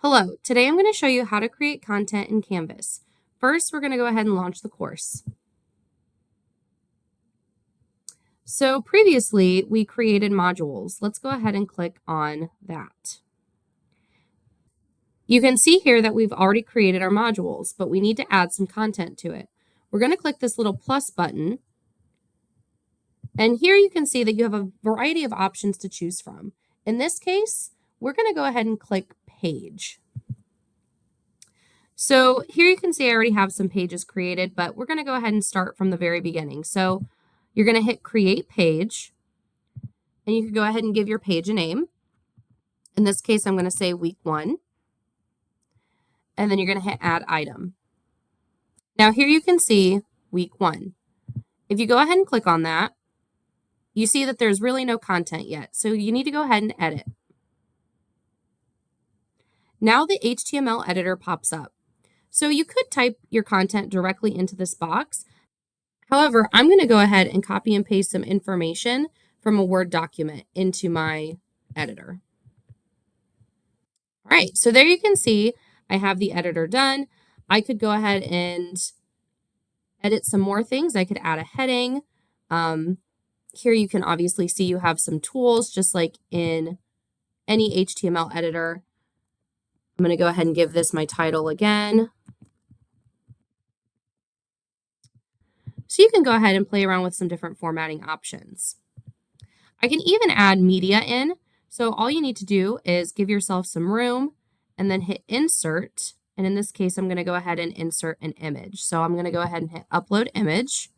Hello, today I'm going to show you how to create content in Canvas. First, we're going to go ahead and launch the course. So previously, we created modules. Let's go ahead and click on that. You can see here that we've already created our modules, but we need to add some content to it. We're going to click this little plus button. And here you can see that you have a variety of options to choose from. In this case, we're going to go ahead and click Page. So here you can see I already have some pages created, but we're going to go ahead and start from the very beginning. So you're going to hit Create Page, and you can go ahead and give your page a name. In this case, I'm going to say Week 1, and then you're going to hit Add Item. Now here you can see Week 1. If you go ahead and click on that, you see that there's really no content yet, so you need to go ahead and edit. Now the HTML editor pops up. So you could type your content directly into this box. However, I'm going to go ahead and copy and paste some information from a Word document into my editor. All right, so there you can see I have the editor done. I could go ahead and edit some more things. I could add a heading. Here you can obviously see you have some tools just like in any HTML editor. I'm going to go ahead and give this my title again. So you can go ahead and play around with some different formatting options. I can even add media in. So all you need to do is give yourself some room and then hit Insert. And in this case, I'm going to go ahead and insert an image. So I'm going to go ahead and hit Upload Image.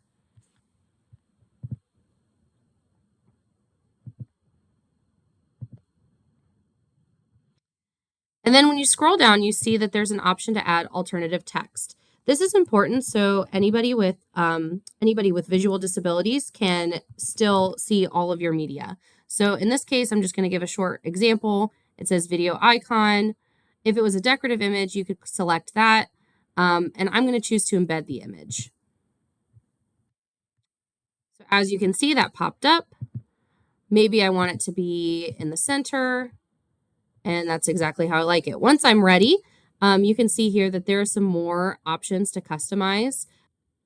And then when you scroll down, you see that there's an option to add alternative text. This is important so anybody with visual disabilities can still see all of your media. So in this case, I'm just going to give a short example. It says video icon. If it was a decorative image, you could select that. And I'm going to choose to embed the image. So as you can see, that popped up. Maybe I want it to be in the center. And that's exactly how I like it. Once I'm ready, you can see here that there are some more options to customize.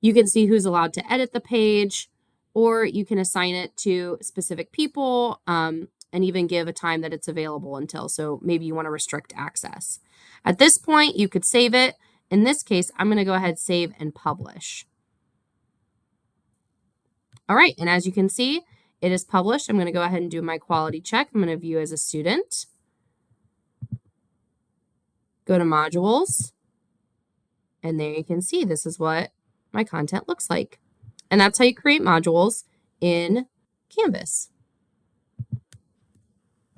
You can see who's allowed to edit the page, or you can assign it to specific people and even give a time that it's available until. So maybe you want to restrict access. At this point, you could save it. In this case, I'm going to go ahead, save, and publish. All right, and as you can see, it is published. I'm going to go ahead and do my quality check. I'm going to view as a student. Go to modules, and there you can see this is what my content looks like. And that's how you create modules in Canvas.